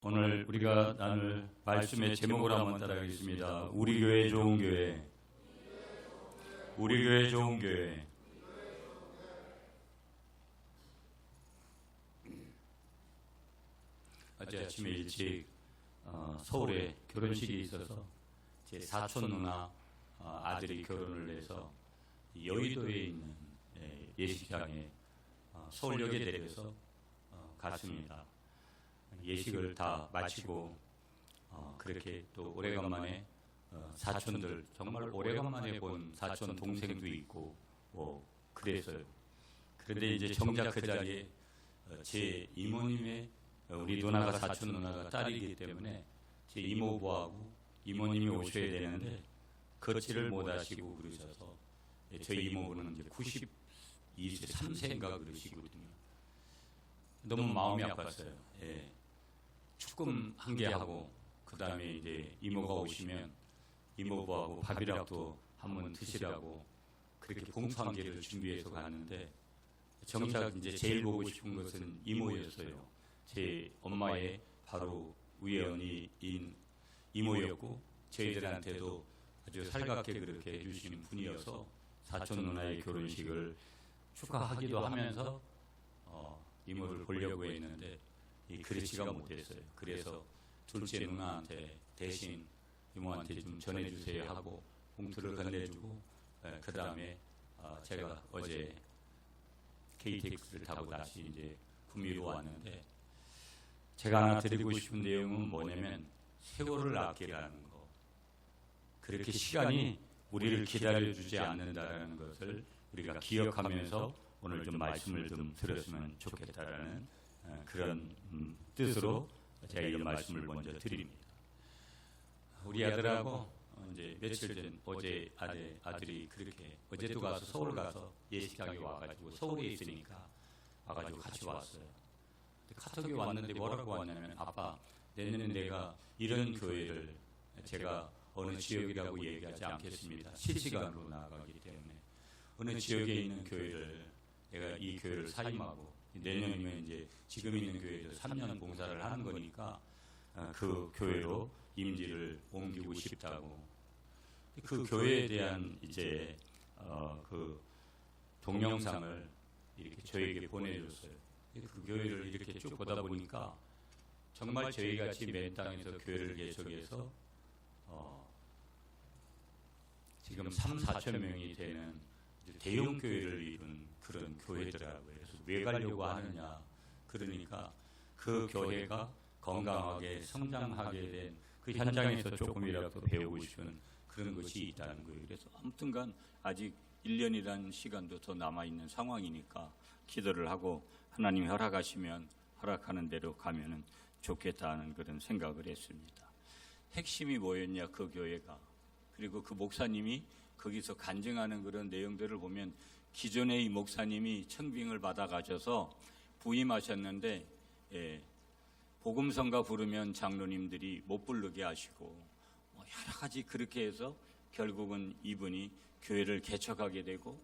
오늘 우리가 나눌 말씀의 제목을 한번 따라하겠습니다. 우리 교회 좋은 교회. 우리 교회 좋은 교회. 어제 아침에 일찍 서울에 결혼식이 있어서 제 사촌 누나 아들이 결혼을 해서 여의도에 있는 예식장에 서울역에 내려서 갔습니다. 예식을 다 마치고 그렇게 또 오래간만에 사촌들, 정말 오래간만에 본 사촌 동생도 있고 그랬어요. 그런데 이제 정작 그 자리에 제 이모님의, 우리 누나가 사촌 누나가 딸이기 때문에 제 이모부하고 이모님이 오셔야 되는데 거치를 못 하시고 그러셔서 저희 이모부는 이제 92세, 3세인가 그러시거든요. 너무 마음이 아팠어요. 축금 한 개 하고 그 다음에 이제 이모가 오시면 이모부하고 밥이라도 한번 드시라고 그렇게 봉투 한 개를 준비해서 갔는데 정작 이제 제일 보고 싶은 것은 이모였어요. 제 엄마의 바로 위언니인 이모였고 저희들한테도 아주 살갑게 그렇게 해주신 분이어서 사촌 누나의 결혼식을 축하하기도 하면서 이모를 보려고 했는데 그렇지가 못했어요. 그래서 둘째 누나한테 대신 이모한테 좀 전해주세요 하고 봉투를 건네주고 그 다음에 제가 어제 KTX를 타고 다시 이제 구미로 왔는데 제가 하나 드리고 싶은 내용은 뭐냐면 세월을 아끼라는 거. 그렇게 시간이 우리를 기다려주지 않는다는 것을 우리가 기억하면서 오늘 좀 말씀을 좀 들었으면 좋겠다라는 그런 뜻으로 제가 이 말씀을 먼저 드립니다. 우리 아들하고 이제 며칠 전 어제 아들이 그렇게 어제도 가서 서울 가서 예식장에 와가지고 서울에 있으니까 와가지고 같이 왔어요. 카톡이 왔는데 뭐라고 왔냐면 아빠 내년에 내가 이런 교회를 제가 어느 지역이라고 얘기하지 않겠습니다. 실시간으로 나가기 때문에 어느 지역에 있는 교회를 내가 이 교회를 사임하고 내년이면 이제 지금 있는 교회에서 3년 봉사를 하는 거니까 그 교회로 임지를 옮기고 싶다고 그 교회에 대한 이제 그 동영상을 이렇게 저에게 보내줬어요. 그 교회를 이렇게 쭉 보다 보니까 정말 저희 같이 맨 땅에서 교회를 개척해서 지금 3, 4천 명이 되는 대형 교회를 이룬 그런 교회더라고요. 그래서 왜 가려고 하느냐. 그러니까 그 교회가 건강하게 성장하게 된 그 현장에서 조금이라도 배우고 싶은 그런 것이 있다는 거예요. 그래서 아무튼간 아직 1년이라는 시간도 더 남아있는 상황이니까 기도를 하고 하나님이 허락하시면 허락하는 대로 가면은 좋겠다는 그런 생각을 했습니다. 핵심이 뭐였냐, 그 교회가. 그리고 그 목사님이 거기서 간증하는 그런 내용들을 보면 기존의 이 목사님이 청빙을 받아가셔서 부임하셨는데 복음성가 부르면 장로님들이 못 부르게 하시고 여러 가지 그렇게 해서 결국은 이분이 교회를 개척하게 되고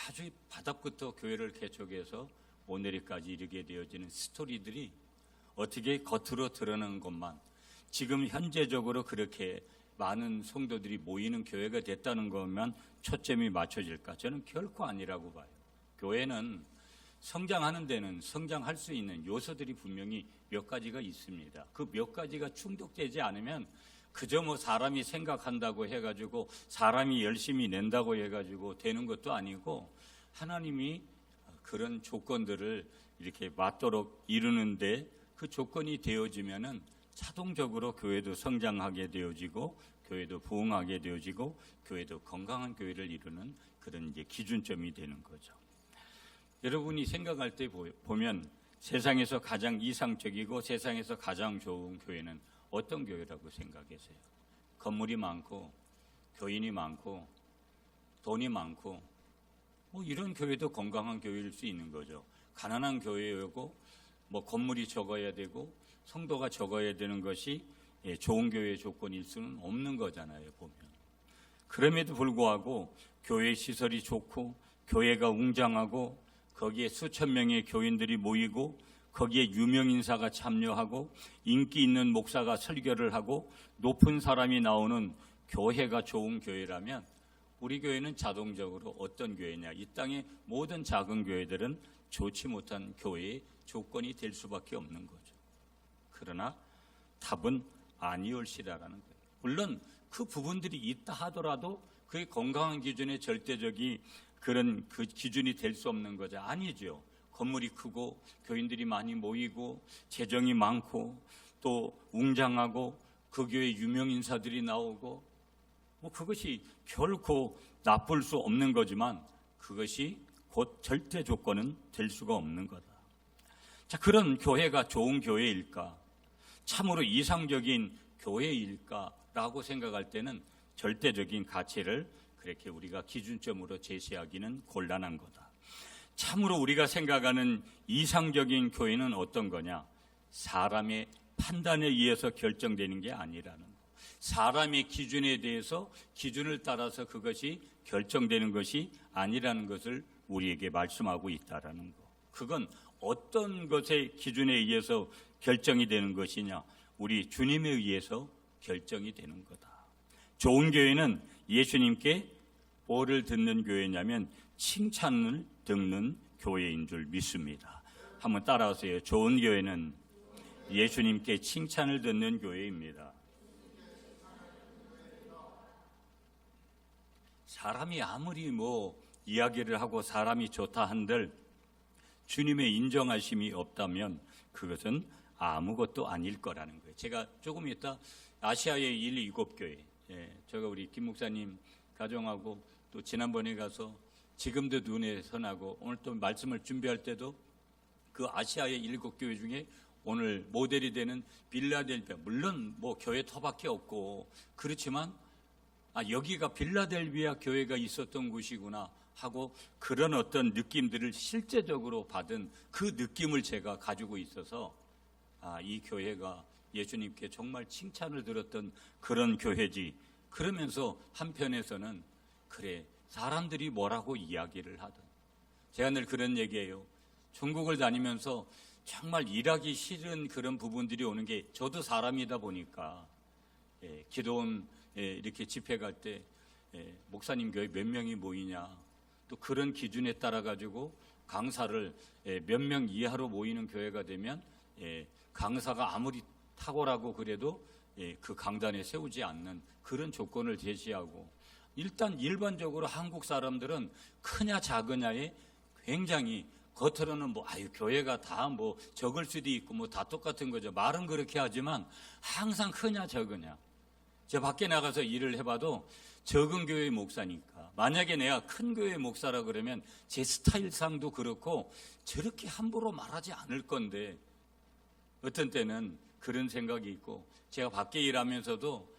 아주 바닥부터 교회를 개척해서 오늘까지 이르게 되어지는 스토리들이 어떻게 겉으로 드러나는 것만 지금 현재적으로 그렇게 많은 성도들이 모이는 교회가 됐다는 것만 초점이 맞춰질까? 저는 결코 아니라고 봐요. 교회는 성장하는 데는 성장할 수 있는 요소들이 분명히 몇 가지가 있습니다. 그 몇 가지가 충족되지 않으면 그저 뭐 사람이 생각한다고 해가지고 사람이 열심히 낸다고 해가지고 되는 것도 아니고 하나님이 그런 조건들을 이렇게 맞도록 이루는데 그 조건이 되어지면은 자동적으로 교회도 성장하게 되어지고 교회도 부흥하게 되어지고 교회도 건강한 교회를 이루는 그런 이제 기준점이 되는 거죠. 여러분이 생각할 때 보면 세상에서 가장 이상적이고 세상에서 가장 좋은 교회는 어떤 교회라고 생각하세요? 건물이 많고 교인이 많고 돈이 많고 이런 교회도 건강한 교회일 수 있는 거죠. 가난한 교회이고 건물이 적어야 되고 성도가 적어야 되는 것이 좋은 교회의 조건일 수는 없는 거잖아요, 보면. 그럼에도 불구하고 교회 시설이 좋고 교회가 웅장하고 거기에 수천 명의 교인들이 모이고 거기에 유명 인사가 참여하고 인기 있는 목사가 설교를 하고 높은 사람이 나오는 교회가 좋은 교회라면 우리 교회는 자동적으로 어떤 교회냐? 이 땅의 모든 작은 교회들은 좋지 못한 교회의 조건이 될 수밖에 없는 거죠. 그러나 답은 아니올시다라는 거예요. 물론 그 부분들이 있다 하더라도 그게 건강한 기준의 절대적인 그런 그 기준이 될 수 없는 거죠. 아니죠. 건물이 크고 교인들이 많이 모이고 재정이 많고 또 웅장하고 그 교회 유명 인사들이 나오고 뭐 그것이 결코 나쁠 수 없는 거지만 그것이 곧 절대 조건은 될 수가 없는 거다. 자, 그런 교회가 좋은 교회일까? 참으로 이상적인 교회일까라고 생각할 때는 절대적인 가치를 그렇게 우리가 기준점으로 제시하기는 곤란한 거다. 참으로 우리가 생각하는 이상적인 교회는 어떤 거냐? 사람의 판단에 의해서 결정되는 게 아니라는 거. 사람의 기준에 대해서 기준을 따라서 그것이 결정되는 것이 아니라는 것을 우리에게 말씀하고 있다라는 거. 그건 어떤 것의 기준에 의해서 결정이 되는 것이냐? 우리 주님에 의해서 결정이 되는 거다. 좋은 교회는 예수님께 뭐를 듣는 교회냐면 칭찬을 듣는 교회인 줄 믿습니다. 한번 따라하세요. 좋은 교회는 예수님께 칭찬을 듣는 교회입니다. 사람이 아무리 뭐 이야기를 하고 사람이 좋다 한들 주님의 인정하심이 없다면 그것은 아무것도 아닐 거라는 거예요. 제가 조금 이따 아시아의 7교회, 제가 우리 김 목사님 가정하고 또 지난번에 가서 지금도 눈에 선하고 오늘 또 말씀을 준비할 때도 그 아시아의 7교회 중에 오늘 모델이 되는 빌라델비아, 물론 뭐 교회 터밖에 없고 그렇지만 여기가 빌라델비아 교회가 있었던 곳이구나 하고 그런 어떤 느낌들을 실제적으로 받은 그 느낌을 제가 가지고 있어서 이 교회가 예수님께 정말 칭찬을 들었던 그런 교회지. 그러면서 한편에서는 그래 사람들이 뭐라고 이야기를 하든 제가 늘 그런 얘기해요. 전국을 다니면서 정말 일하기 싫은 그런 부분들이 오는 게 저도 사람이다 보니까 기도원 이렇게 집회 갈 때 목사님 교회 몇 명이 모이냐 또 그런 기준에 따라 가지고 강사를 몇 명 이하로 모이는 교회가 되면 강사가 아무리 탁월하고 그래도 그 강단에 세우지 않는 그런 조건을 제시하고 일단 일반적으로 한국 사람들은 크냐 작으냐에 굉장히 겉으로는 뭐 교회가 다 뭐 적을 수도 있고 뭐 다 똑같은 거죠. 말은 그렇게 하지만 항상 크냐 적으냐. 제가 밖에 나가서 일을 해봐도 적은 교회 목사니까 만약에 내가 큰 교회 목사라 그러면 제 스타일상도 그렇고 저렇게 함부로 말하지 않을 건데 어떤 때는 그런 생각이 있고 제가 밖에 일하면서도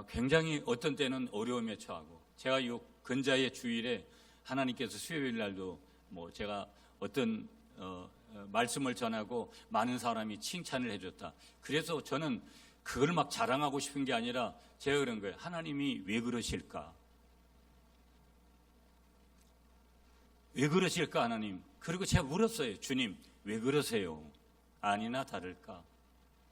굉장히 어떤 때는 어려움에 처하고 제가 이 근자의 주일에 하나님께서 수요일 날도 뭐 제가 어떤 말씀을 전하고 많은 사람이 칭찬을 해줬다. 그래서 저는 그걸 막 자랑하고 싶은 게 아니라 제가 그런 거예요. 하나님이 왜 그러실까? 왜 그러실까 하나님? 그리고 제가 물었어요. 주님 왜 그러세요? 아니나 다를까?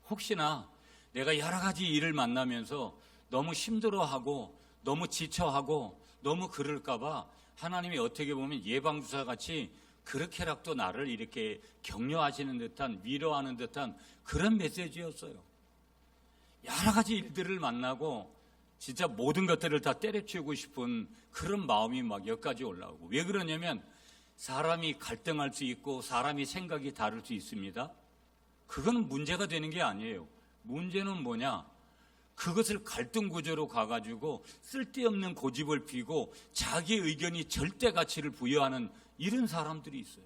혹시나 내가 여러 가지 일을 만나면서 너무 힘들어하고 너무 지쳐하고 너무 그럴까 봐 하나님이 어떻게 보면 예방주사 같이 그렇게라도 나를 이렇게 격려하시는 듯한 위로하는 듯한 그런 메시지였어요. 여러 가지 일들을 만나고 진짜 모든 것들을 다 때려치우고 싶은 그런 마음이 막 여기까지 올라오고 왜 그러냐면 사람이 갈등할 수 있고 사람이 생각이 다를 수 있습니다. 그건 문제가 되는 게 아니에요. 문제는 뭐냐? 그것을 갈등 구조로 가가지고 쓸데없는 고집을 피고 자기 의견이 절대 가치를 부여하는 이런 사람들이 있어요.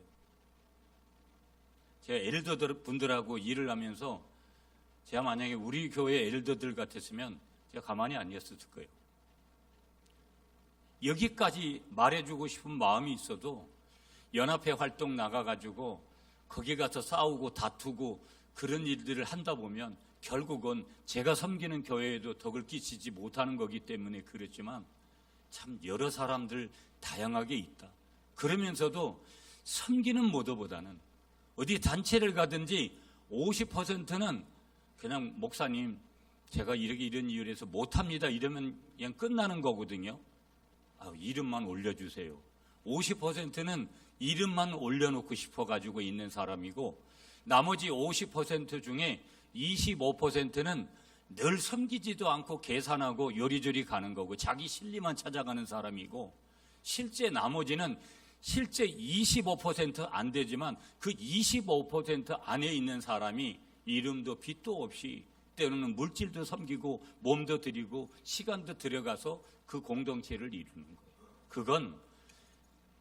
제가 엘더 분들하고 일을 하면서 제가 만약에 우리 교회 엘더들 같았으면 제가 가만히 안 있었을 거예요. 여기까지 말해주고 싶은 마음이 있어도 연합회 활동 나가가지고 거기 가서 싸우고 다투고 그런 일들을 한다 보면 결국은 제가 섬기는 교회에도 덕을 끼치지 못하는 거기 때문에 그렇지만 참 여러 사람들 다양하게 있다. 그러면서도 섬기는 모드보다는 어디 단체를 가든지 50%는 그냥 목사님 제가 이런 이유로 해서 못합니다 이러면 그냥 끝나는 거거든요. 이름만 올려주세요. 50%는 이름만 올려놓고 싶어가지고 있는 사람이고, 나머지 50% 중에 25%는 늘 섬기지도 않고 계산하고 요리조리 가는 거고 자기 실리만 찾아가는 사람이고, 실제 나머지는 실제 25%안 되지만 그 25% 안에 있는 사람이 이름도 빚도 없이 때로는 물질도 섬기고 몸도 드리고 시간도 들여가서 그 공동체를 이루는 거예요. 그건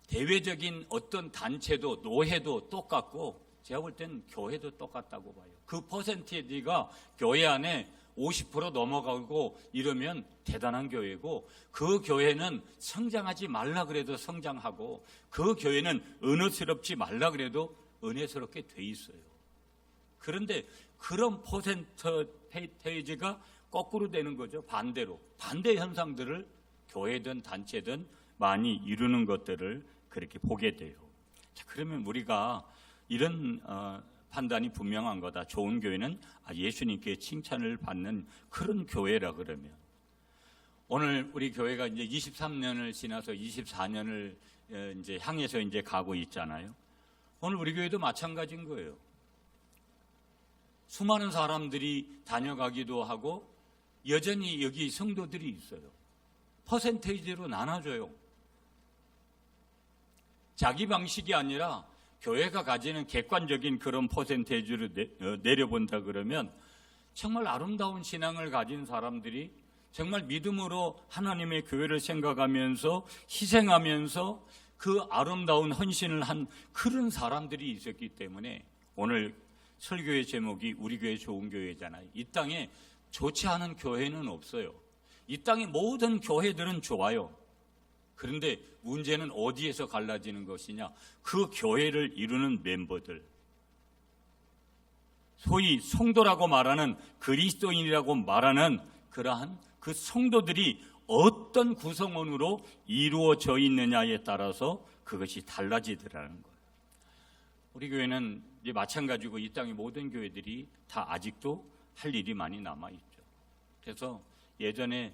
대외적인 어떤 단체도 노회도 똑같고 제가 볼 땐 교회도 똑같다고 봐요. 그 퍼센티지가 교회 안에 50% 넘어가고 이러면 대단한 교회고, 그 교회는 성장하지 말라 그래도 성장하고, 그 교회는 은혜스럽지 말라 그래도 은혜스럽게 돼 있어요. 그런데 그런 퍼센테이지가 거꾸로 되는 거죠. 반대로 반대 현상들을 교회든 단체든 많이 이루는 것들을 그렇게 보게 돼요. 자, 그러면 우리가 이런 판단이 분명한 거다. 좋은 교회는 예수님께 칭찬을 받는 그런 교회라 그러면, 오늘 우리 교회가 이제 23년을 지나서 24년을 이제 향해서 이제 가고 있잖아요. 오늘 우리 교회도 마찬가지인 거예요. 수많은 사람들이 다녀가기도 하고 여전히 여기 성도들이 있어요. 퍼센테이지로 나눠줘요. 자기 방식이 아니라 교회가 가지는 객관적인 그런 퍼센테이지로 내려본다 그러면 정말 아름다운 신앙을 가진 사람들이 정말 믿음으로 하나님의 교회를 생각하면서 희생하면서 그 아름다운 헌신을 한 그런 사람들이 있었기 때문에 오늘 설교의 제목이 우리 교회 좋은 교회잖아요. 이 땅에 좋지 않은 교회는 없어요. 이 땅의 모든 교회들은 좋아요. 그런데 문제는 어디에서 갈라지는 것이냐? 그 교회를 이루는 멤버들, 소위 성도라고 말하는 그리스도인이라고 말하는 그러한 그 성도들이 어떤 구성원으로 이루어져 있느냐에 따라서 그것이 달라지더라는 거예요. 우리 교회는 이제 마찬가지고 이 땅의 모든 교회들이 다 아직도 할 일이 많이 남아있죠. 그래서 예전에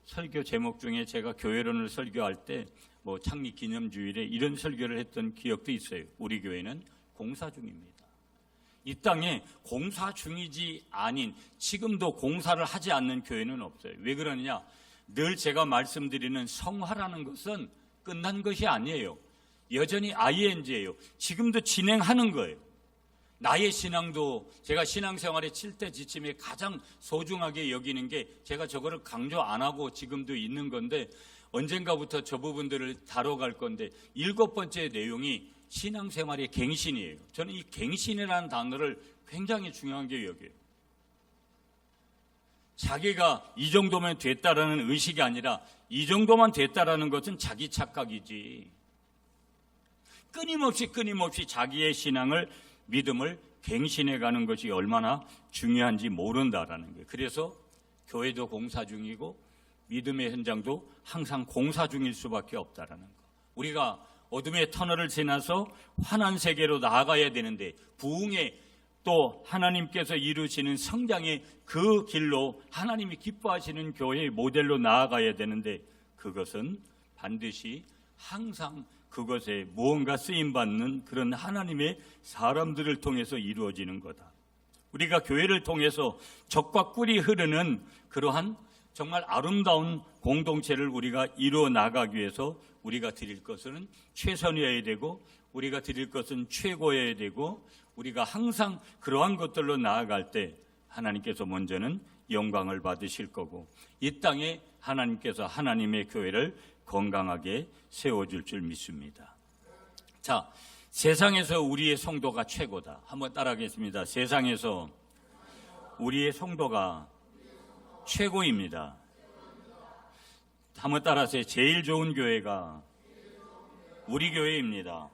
설교 제목 중에 제가 교회론을 설교할 때 뭐 창립 기념주일에 이런 설교를 했던 기억도 있어요. 우리 교회는 공사 중입니다. 이 땅에 공사 중이지 아닌, 지금도 공사를 하지 않는 교회는 없어요. 왜 그러느냐? 늘 제가 말씀드리는 성화라는 것은 끝난 것이 아니에요. 여전히 ING예요. 지금도 진행하는 거예요. 나의 신앙도 제가 신앙생활의 7대 지침에 가장 소중하게 여기는 게, 제가 저거를 강조 안 하고 지금도 있는 건데 언젠가부터 저 부분들을 다뤄갈 건데, 7번째 내용이 신앙생활의 갱신이에요. 저는 이 갱신이라는 단어를 굉장히 중요하게 여겨요. 자기가 이 정도면 됐다라는 의식이 아니라 이 정도만 됐다라는 것은 자기 착각이지, 끊임없이 자기의 신앙을, 믿음을 갱신해 가는 것이 얼마나 중요한지 모른다라는 거예요. 그래서 교회도 공사 중이고 믿음의 현장도 항상 공사 중일 수밖에 없다라는 거. 우리가 어둠의 터널을 지나서 환한 세계로 나아가야 되는데, 부흥의 또 하나님께서 이루시는 성장의 그 길로 하나님이 기뻐하시는 교회의 모델로 나아가야 되는데, 그것은 반드시 항상 그것에 무언가 쓰임받는 그런 하나님의 사람들을 통해서 이루어지는 거다. 우리가 교회를 통해서 적과 꿀이 흐르는 그러한 정말 아름다운 공동체를 우리가 이루어 나가기 위해서 우리가 드릴 것은 최선이어야 되고, 우리가 드릴 것은 최고여야 되고, 우리가 항상 그러한 것들로 나아갈 때 하나님께서 먼저는 영광을 받으실 거고, 이 땅에 하나님께서 하나님의 교회를 건강하게 세워줄 줄 믿습니다. 자, 세상에서 우리의 성도가 최고다. 한번 따라하겠습니다. 세상에서 우리의 성도가 최고입니다. 한번 따라하세요. 제일 좋은 교회가 우리 교회입니다.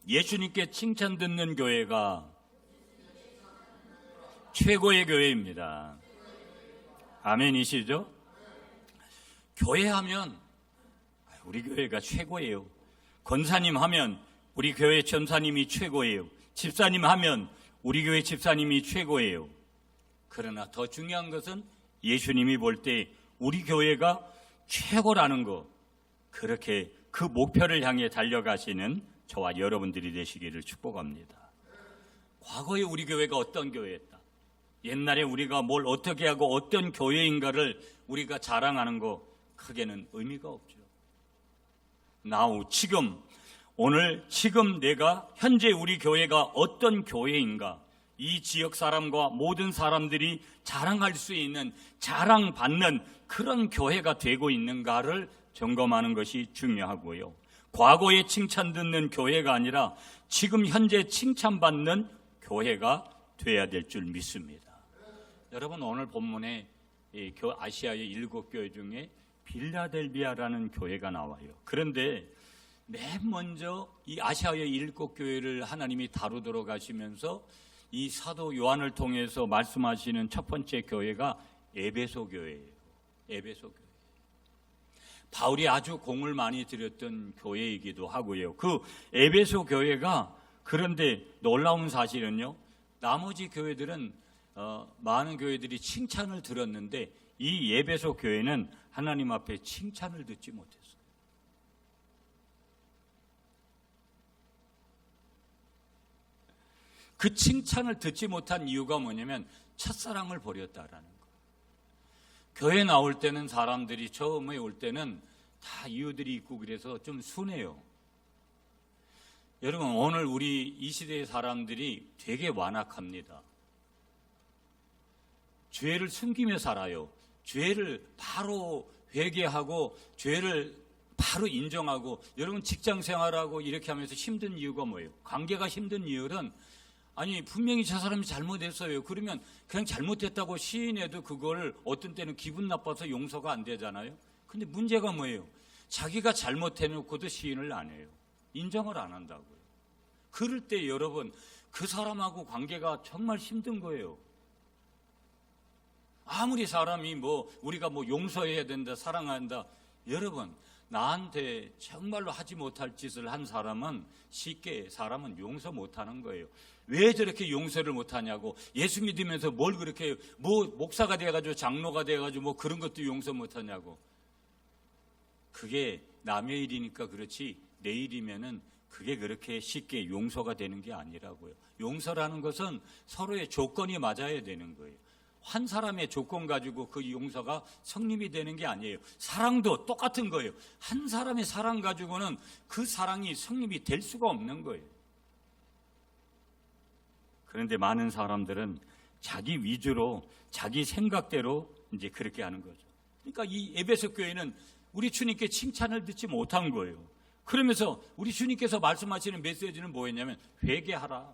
예수님께 칭찬 듣는 교회가 최고의 교회입니다. 아멘이시죠? 교회 하면 우리 교회가 최고예요. 권사님 하면 우리 교회 전사님이 최고예요. 집사님 하면 우리 교회 집사님이 최고예요. 그러나 더 중요한 것은 예수님이 볼 때 우리 교회가 최고라는 거, 그렇게 그 목표를 향해 달려가시는 저와 여러분들이 되시기를 축복합니다. 과거에 우리 교회가 어떤 교회였다, 옛날에 우리가 뭘 어떻게 하고 어떤 교회인가를 우리가 자랑하는 거 크게는 의미가 없죠. Now, 지금 내가 현재 우리 교회가 어떤 교회인가, 이 지역 사람과 모든 사람들이 자랑할 수 있는, 자랑받는 그런 교회가 되고 있는가를 점검하는 것이 중요하고요. 과거에 칭찬 듣는 교회가 아니라 지금 현재 칭찬받는 교회가 돼야 될 줄 믿습니다. 여러분, 오늘 본문에 아시아의 7교회 중에 빌라델비아라는 교회가 나와요. 그런데 맨 먼저 이 아시아의 7교회를 하나님이 다루도록 하시면서 이 사도 요한을 통해서 말씀하시는 첫 번째 교회가 에베소 교회예요. 에베소 교회. 바울이 아주 공을 많이 들였던 교회이기도 하고요. 그 에베소 교회가, 그런데 놀라운 사실은요, 나머지 교회들은 많은 교회들이 칭찬을 들었는데 이 에베소 교회는 하나님 앞에 칭찬을 듣지 못했어요. 그 칭찬을 듣지 못한 이유가 뭐냐면 첫사랑을 버렸다라는 거예요. 교회 나올 때는 사람들이 처음에 올 때는 다 이유들이 있고 그래서 좀 순해요. 여러분, 오늘 우리 이 시대의 사람들이 되게 완악합니다. 죄를 숨기며 살아요. 죄를 바로 회개하고 죄를 바로 인정하고. 여러분, 직장 생활하고 이렇게 하면서 힘든 이유가 뭐예요? 관계가 힘든 이유는, 아니 분명히 저 사람이 잘못했어요. 그러면 그냥 잘못했다고 시인해도 그걸 어떤 때는 기분 나빠서 용서가 안 되잖아요. 근데 문제가 뭐예요? 자기가 잘못해놓고도 시인을 안 해요. 인정을 안 한다고요. 그럴 때 여러분, 그 사람하고 관계가 정말 힘든 거예요. 아무리 사람이 우리가 용서해야 된다, 사랑한다. 여러분, 나한테 정말로 하지 못할 짓을 한 사람은 쉽게 사람은 용서 못하는 거예요. 왜 저렇게 용서를 못하냐고. 예수 믿으면서 뭘 그렇게 목사가 돼가지고 장로가 돼가지고 그런 것도 용서 못하냐고. 그게 남의 일이니까 그렇지 내 일이면은 그게 그렇게 쉽게 용서가 되는 게 아니라고요. 용서라는 것은 서로의 조건이 맞아야 되는 거예요. 한 사람의 조건 가지고 그 용서가 성립이 되는 게 아니에요. 사랑도 똑같은 거예요. 한 사람의 사랑 가지고는 그 사랑이 성립이 될 수가 없는 거예요. 그런데 많은 사람들은 자기 위주로, 자기 생각대로 이제 그렇게 하는 거죠. 그러니까 이 에베소 교회는 우리 주님께 칭찬을 듣지 못한 거예요. 그러면서 우리 주님께서 말씀하시는 메시지는 뭐였냐면 회개하라.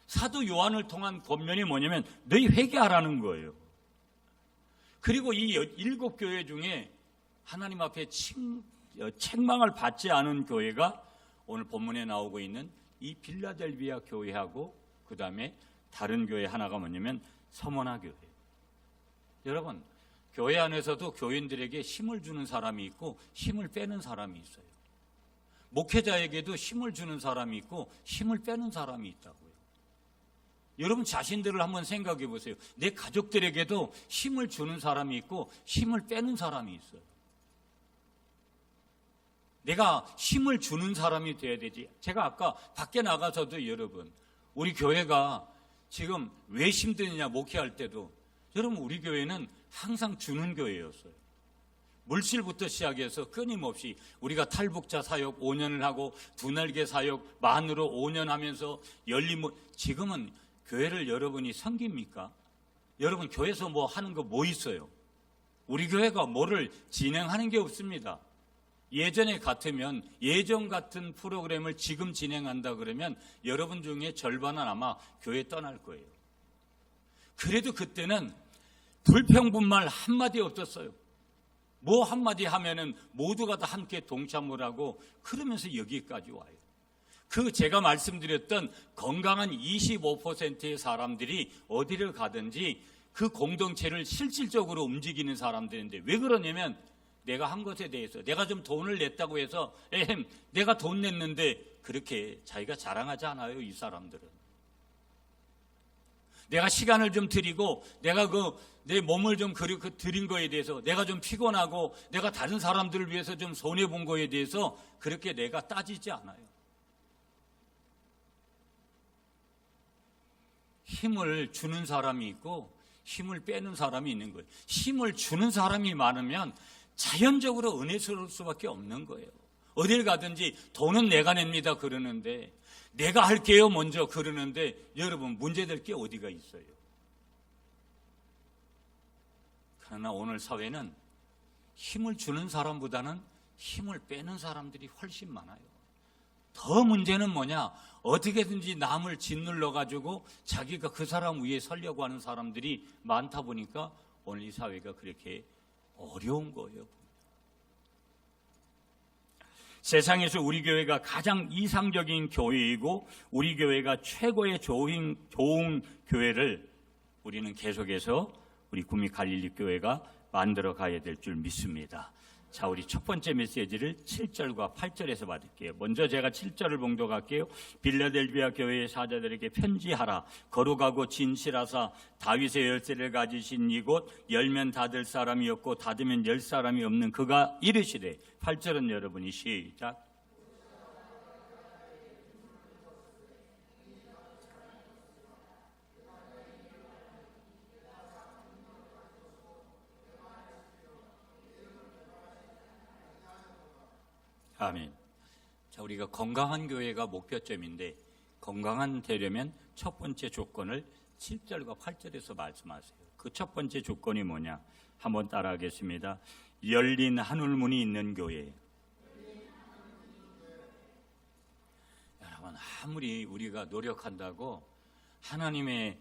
사도 요한을 통한 권면이 뭐냐면 너희 회개하라는 거예요. 그리고 이 7교회 중에 하나님 앞에 책망을 받지 않은 교회가 오늘 본문에 나오고 있는 이 빌라델비아 교회하고 그 다음에 다른 교회 하나가 뭐냐면 서머나 교회. 여러분, 교회 안에서도 교인들에게 힘을 주는 사람이 있고 힘을 빼는 사람이 있어요. 목회자에게도 힘을 주는 사람이 있고 힘을 빼는 사람이 있다고요. 여러분 자신들을 한번 생각해 보세요. 내 가족들에게도 힘을 주는 사람이 있고 힘을 빼는 사람이 있어요. 내가 힘을 주는 사람이 돼야 되지. 제가 아까 밖에 나가서도 여러분, 우리 교회가 지금 왜 힘드느냐 목회할 때도, 여러분 우리 교회는 항상 주는 교회였어요. 물질부터 시작해서 끊임없이 우리가 탈북자 사역 5년을 하고 두날개 사역 만으로 5년 하면서 지금은 교회를 여러분이 섬깁니까? 여러분 교회에서 하는 거 있어요? 우리 교회가 뭐를 진행하는 게 없습니다. 예전에 같으면 예전 같은 프로그램을 지금 진행한다 그러면 여러분 중에 절반은 아마 교회 떠날 거예요. 그래도 그때는 불평분말 한마디 없었어요. 한마디 하면은 모두가 다 함께 동참을 하고 그러면서 여기까지 와요. 제가 말씀드렸던 건강한 25%의 사람들이 어디를 가든지 그 공동체를 실질적으로 움직이는 사람들인데, 왜 그러냐면 내가 한 것에 대해서 내가 좀 돈을 냈다고 해서 내가 돈 냈는데 그렇게 자기가 자랑하지 않아요. 이 사람들은. 내가 시간을 좀 드리고 내가 내 몸을 좀 드린 거에 대해서 내가 좀 피곤하고 내가 다른 사람들을 위해서 좀 손해본 거에 대해서 그렇게 내가 따지지 않아요. 힘을 주는 사람이 있고 힘을 빼는 사람이 있는 거예요. 힘을 주는 사람이 많으면 자연적으로 은혜스러울 수밖에 없는 거예요. 어딜 가든지 돈은 내가 냅니다 그러는데, 내가 할게요 먼저 그러는데, 여러분 문제될 게 어디가 있어요? 그러나 오늘 사회는 힘을 주는 사람보다는 힘을 빼는 사람들이 훨씬 많아요. 더 문제는 뭐냐? 어떻게든지 남을 짓눌러 가지고 자기가 그 사람 위에 서려고 하는 사람들이 많다 보니까 오늘 이 사회가 그렇게 어려운 거예요. 세상에서 우리 교회가 가장 이상적인 교회이고 우리 교회가 최고의 좋은 교회를 우리는 계속해서 우리 구미 갈릴리 교회가 만들어 가야 될 줄 믿습니다. 자, 우리 첫 번째 메시지를 7절과 8절에서 받을게요. 먼저 제가 7절을 봉독할게요. 빌라델비아 교회의 사자들에게 편지하라. 거룩하고 진실하사 다윗의 열쇠를 가지신 이곳 열면 닫을 사람이 없고 닫으면 열 사람이 없는 그가 이르시되, 8절은 여러분이 시작. 아멘. 자, 우리가 건강한 교회가 목표점인데 건강한 되려면 첫 번째 조건을 7절과 8절에서 말씀하세요. 그 첫 번째 조건이 뭐냐? 한번 따라하겠습니다. 열린 하늘문이 있는 교회. 여러분, 아무리 우리가 노력한다고 하나님의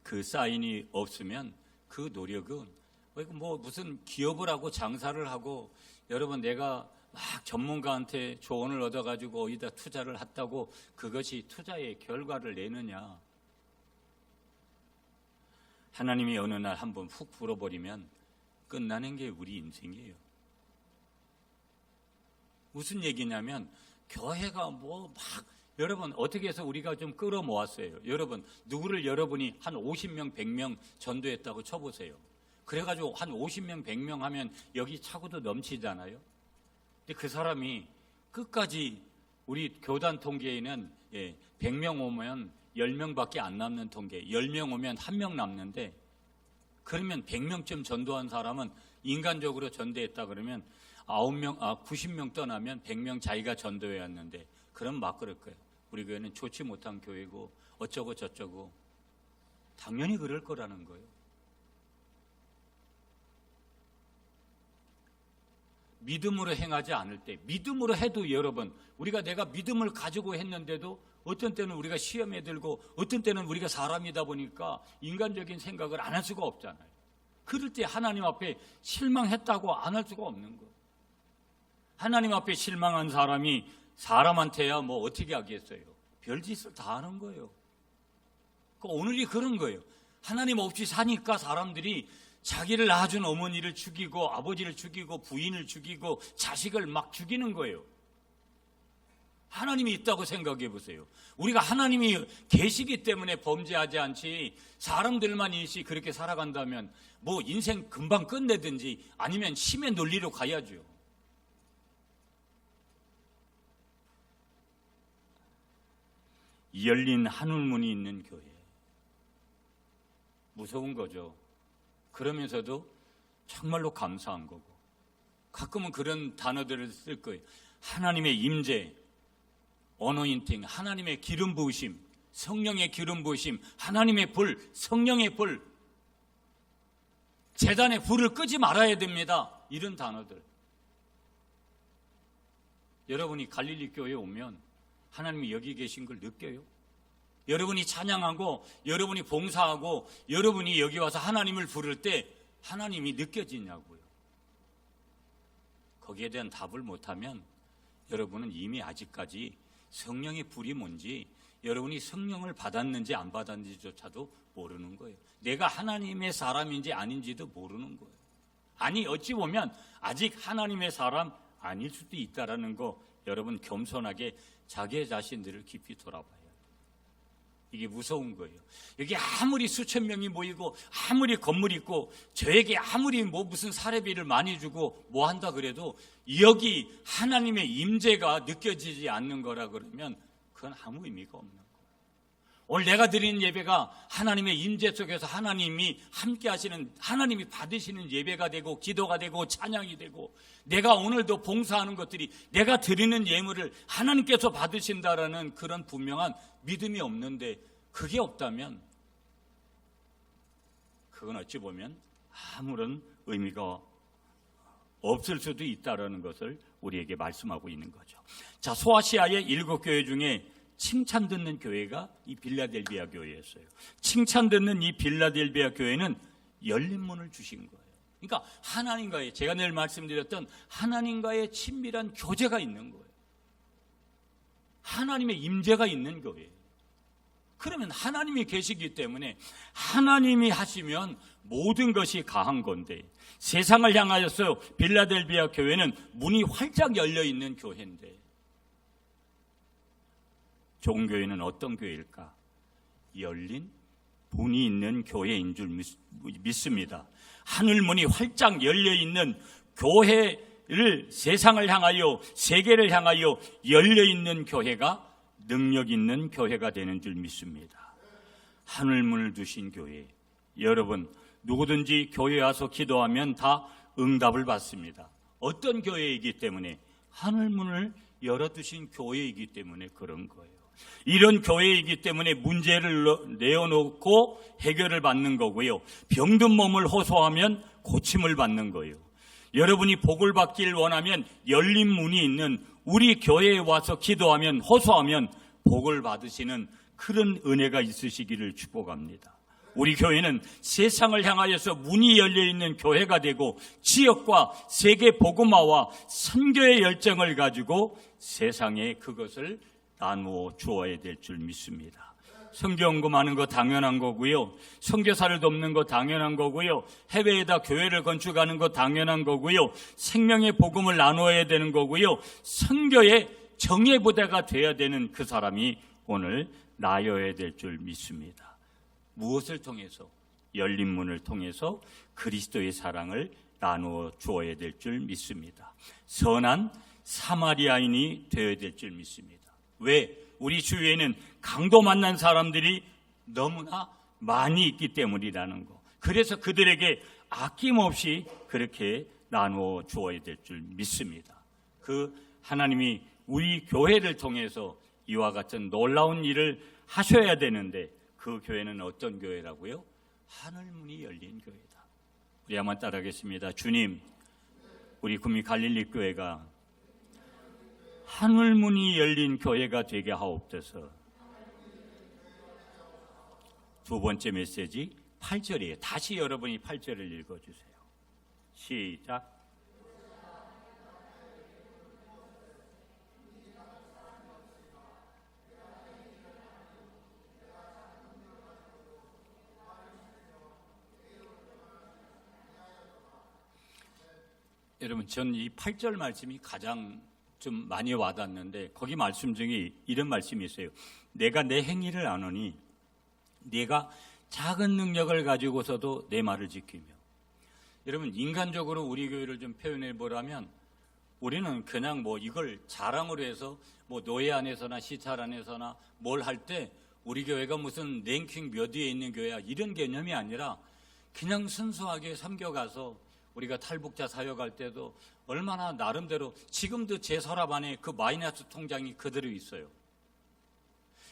그 사인이 없으면 그 노력은 뭐 무슨 기업을 하고 장사를 하고, 여러분 내가 막 전문가한테 조언을 얻어가지고 어디다 투자를 했다고 그것이 투자의 결과를 내느냐? 하나님이 어느 날 한번 훅 불어버리면 끝나는 게 우리 인생이에요. 무슨 얘기냐면, 교회가 여러분 어떻게 해서 우리가 좀 끌어모았어요. 여러분 누구를 여러분이 한 50명 100명 전도했다고 쳐보세요. 그래가지고 한 50명 100명 하면 여기 차고도 넘치잖아요. 근데 그 사람이 끝까지, 우리 교단 통계에는 100명 오면 10명밖에 안 남는 통계, 10명 오면 1명 남는데, 그러면 100명쯤 전도한 사람은 인간적으로 전도했다 그러면 90명 떠나면 100명 자기가 전도해 왔는데, 그럼 막 그럴 거예요. 우리 교회는 좋지 못한 교회고 어쩌고 저쩌고. 당연히 그럴 거라는 거예요. 믿음으로 행하지 않을 때, 믿음으로 해도 여러분, 우리가 내가 믿음을 가지고 했는데도 어떤 때는 우리가 시험에 들고 어떤 때는 우리가 사람이다 보니까 인간적인 생각을 안 할 수가 없잖아요. 그럴 때 하나님 앞에 실망했다고 안 할 수가 없는 거예요. 하나님 앞에 실망한 사람이 사람한테야 뭐 어떻게 하겠어요? 별짓을 다 하는 거예요. 오늘이 그런 거예요. 하나님 없이 사니까 사람들이 자기를 낳아준 어머니를 죽이고 아버지를 죽이고 부인을 죽이고 자식을 막 죽이는 거예요. 하나님이 있다고 생각해 보세요. 우리가 하나님이 계시기 때문에 범죄하지 않지, 사람들만 일시 그렇게 살아간다면 뭐 인생 금방 끝내든지 아니면 심의 논리로 가야죠. 열린 하늘문이 있는 교회. 무서운 거죠. 그러면서도 정말로 감사한 거고, 가끔은 그런 단어들을 쓸 거예요. 하나님의 임재, 어노인팅, 하나님의 기름 부으심, 성령의 기름 부으심, 하나님의 불, 성령의 불, 제단의 불을 끄지 말아야 됩니다. 이런 단어들. 여러분이 갈릴리 교회에 오면 하나님이 여기 계신 걸 느껴요? 여러분이 찬양하고 여러분이 봉사하고 여러분이 여기 와서 하나님을 부를 때 하나님이 느껴지냐고요. 거기에 대한 답을 못하면 여러분은 이미 아직까지 성령의 불이 뭔지, 여러분이 성령을 받았는지 안 받았는지조차도 모르는 거예요. 내가 하나님의 사람인지 아닌지도 모르는 거예요. 아니, 어찌 보면 아직 하나님의 사람 아닐 수도 있다라는 거 여러분 겸손하게 자기 자신들을 깊이 돌아봐요. 이게 무서운 거예요. 여기 아무리 수천 명이 모이고 아무리 건물이 있고 저에게 아무리 뭐 무슨 사례비를 많이 주고 뭐 한다 그래도 여기 하나님의 임재가 느껴지지 않는 거라 그러면 그건 아무 의미가 없는 거예요. 오늘 내가 드리는 예배가 하나님의 임재 속에서 하나님이 함께 하시는, 하나님이 받으시는 예배가 되고 기도가 되고 찬양이 되고, 내가 오늘도 봉사하는 것들이 내가 드리는 예물을 하나님께서 받으신다라는 그런 분명한 믿음이 없는데, 그게 없다면 그건 어찌 보면 아무런 의미가 없을 수도 있다라는 것을 우리에게 말씀하고 있는 거죠. 자, 소아시아의 7교회 중에 칭찬 듣는 교회가 이 빌라델비아 교회였어요. 칭찬 듣는 이 빌라델비아 교회는 열린 문을 주신 거예요. 그러니까 하나님과의, 제가 늘 말씀드렸던 하나님과의 친밀한 교제가 있는 거예요. 하나님의 임재가 있는 교회예요. 그러면 하나님이 계시기 때문에 하나님이 하시면 모든 것이 가한 건데, 세상을 향하여서 빌라델비아 교회는 문이 활짝 열려 있는 교회인데, 좋은 교회는 어떤 교회일까? 열린 문이 있는 교회인 줄 믿습니다. 하늘문이 활짝 열려 있는 교회를, 세상을 향하여 세계를 향하여 열려 있는 교회가 능력 있는 교회가 되는 줄 믿습니다. 하늘문을 두신 교회, 여러분 누구든지 교회에 와서 기도하면 다 응답을 받습니다. 어떤 교회이기 때문에? 하늘문을 열어두신 교회이기 때문에 그런 거예요. 이런 교회이기 때문에 문제를 내어놓고 해결을 받는 거고요. 병든 몸을 호소하면 고침을 받는 거예요. 여러분이 복을 받길 원하면 열린 문이 있는 우리 교회에 와서 기도하면, 호소하면 복을 받으시는 그런 은혜가 있으시기를 축복합니다. 우리 교회는 세상을 향하여서 문이 열려있는 교회가 되고, 지역과 세계 복음화와 선교의 열정을 가지고 세상에 그것을 나누어 주어야 될 줄 믿습니다. 선교연금하는 거 당연한 거고요. 선교사를 돕는 거 당연한 거고요. 해외에다 교회를 건축하는 거 당연한 거고요. 생명의 복음을 나누어야 되는 거고요. 선교의 정예부대가 돼야 되는 그 사람이 오늘 나여야 될 줄 믿습니다. 무엇을 통해서? 열린 문을 통해서 그리스도의 사랑을 나누어 주어야 될 줄 믿습니다. 선한 사마리아인이 되어야 될 줄 믿습니다. 왜? 우리 주위에는 강도 만난 사람들이 너무나 많이 있기 때문이라는 거. 그래서 그들에게 아낌없이 그렇게 나누어 주어야 될 줄 믿습니다. 그 하나님이 우리 교회를 통해서 이와 같은 놀라운 일을 하셔야 되는데, 그 교회는 어떤 교회라고요? 하늘문이 열린 교회다. 우리 한번 따라하겠습니다. 주님, 우리 구미 갈릴리 교회가 하늘문이 열린 교회가 되게 하옵소서. 두 번째 메시지 8절이에요. 다시 여러분이 8절을 읽어주세요. 시작. 여러분, 전 이 8절 말씀이 가장 좀 많이 와닿는데, 거기 말씀 중에 이런 말씀이 있어요. 내가 내 행위를 아노니 내가 작은 능력을 가지고서도 내 말을 지키며. 여러분, 인간적으로 우리 교회를 좀 표현해 보라면, 우리는 그냥 뭐 이걸 자랑으로 해서 뭐 노예 안에서나 시찰 안에서나 뭘 할 때 우리 교회가 무슨 랭킹 몇 위에 있는 교회야, 이런 개념이 아니라 그냥 순수하게 섬겨가서, 우리가 탈북자 사역할 때도 얼마나 나름대로, 지금도 제 서랍 안에 그 마이너스 통장이 그대로 있어요.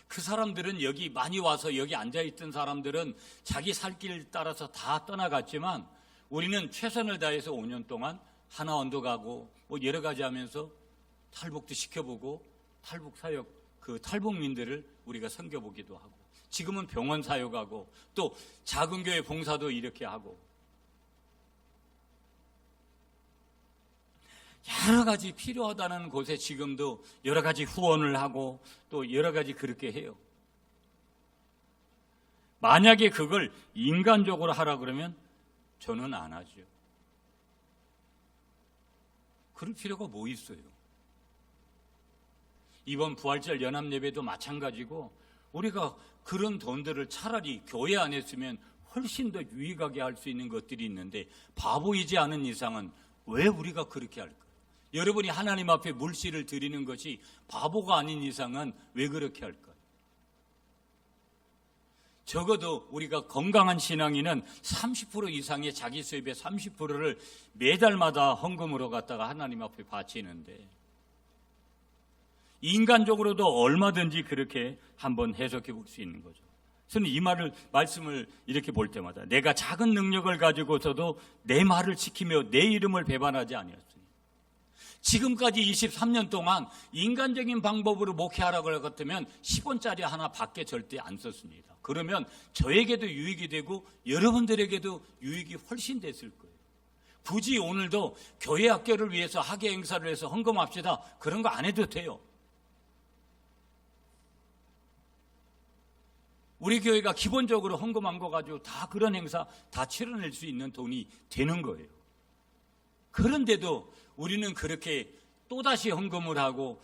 그 사람들은 여기 많이 와서 여기 앉아있던 사람들은 자기 살 길 따라서 다 떠나갔지만, 우리는 최선을 다해서 5년 동안 하나원도 가고 뭐 여러 가지 하면서 탈북도 시켜보고, 탈북 사역, 그 탈북민들을 우리가 섬겨보기도 하고, 지금은 병원 사역하고 또 작은 교회 봉사도 이렇게 하고, 여러 가지 필요하다는 곳에 지금도 여러 가지 후원을 하고 또 여러 가지 그렇게 해요. 만약에 그걸 인간적으로 하라 그러면 저는 안 하죠. 그럴 필요가 뭐 있어요? 이번 부활절 연합예배도 마찬가지고 우리가 그런 돈들을 차라리 교회 안에 쓰면 훨씬 더 유익하게 할 수 있는 것들이 있는데 바보이지 않은 이상은 왜 우리가 그렇게 할까? 여러분이 하나님 앞에 물씨를 드리는 것이 바보가 아닌 이상은 왜 그렇게 할까? 적어도 우리가 건강한 신앙인은 30% 이상의 자기 수입의 30%를 매달마다 헌금으로 갖다가 하나님 앞에 바치는데 인간적으로도 얼마든지 그렇게 한번 해석해 볼 수 있는 거죠. 저는 이 말씀을 이렇게 볼 때마다 내가 작은 능력을 가지고서도 내 말을 지키며 내 이름을 배반하지 아니었으니 지금까지 23년 동안 인간적인 방법으로 목회하라고 할 것 같으면 10원짜리 하나 밖에 절대 안 썼습니다. 그러면 저에게도 유익이 되고 여러분들에게도 유익이 훨씬 됐을 거예요. 굳이 오늘도 교회 학교를 위해서 학예 행사를 해서 헌금합시다. 그런 거 안 해도 돼요. 우리 교회가 기본적으로 헌금한 거 가지고 다 그런 행사 다 치러낼 수 있는 돈이 되는 거예요. 그런데도 우리는 그렇게 또다시 헌금을 하고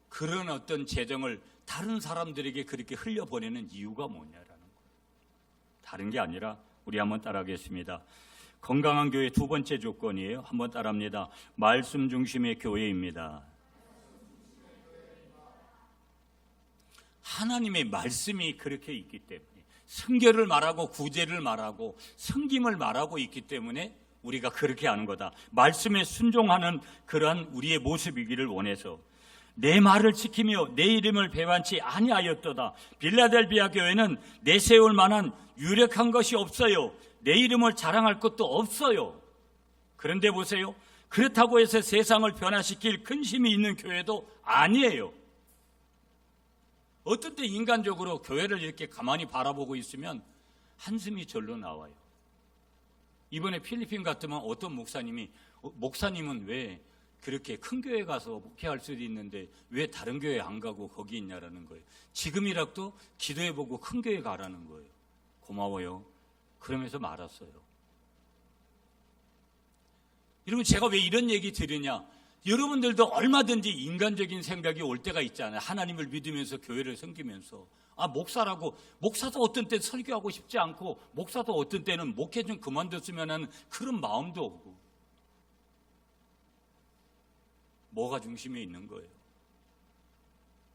그런 어떤 재정을 다른 사람들에게 그렇게 흘려보내는 이유가 뭐냐라는 거예요. 다른 게 아니라 우리 한번 따라하겠습니다. 건강한 교회 두 번째 조건이에요. 한번 따라합니다. 말씀 중심의 교회입니다. 하나님의 말씀이 그렇게 있기 때문에 성결을 말하고 구제를 말하고 섬김을 말하고 있기 때문에 우리가 그렇게 하는 거다. 말씀에 순종하는 그러한 우리의 모습이기를 원해서 내 말을 지키며 내 이름을 배반치 아니하였도다. 빌라델비아 교회는 내세울 만한 유력한 것이 없어요. 내 이름을 자랑할 것도 없어요. 그런데 보세요. 그렇다고 해서 세상을 변화시킬 근심이 있는 교회도 아니에요. 어떤 때 인간적으로 교회를 이렇게 가만히 바라보고 있으면 한숨이 절로 나와요. 이번에 필리핀 같으면 어떤 목사님은 왜 그렇게 큰 교회 가서 목회할 수도 있는데 왜 다른 교회 안 가고 거기 있냐라는 거예요. 지금이라도 기도해보고 큰 교회 가라는 거예요. 고마워요. 그러면서 말았어요. 여러분 제가 왜 이런 얘기 드리냐? 여러분들도 얼마든지 인간적인 생각이 올 때가 있잖아요. 하나님을 믿으면서 교회를 섬기면서 목사도 어떤 때 설교하고 싶지 않고 목사도 어떤 때는 목회 좀 그만뒀으면 하는 그런 마음도 오고 뭐가 중심에 있는 거예요?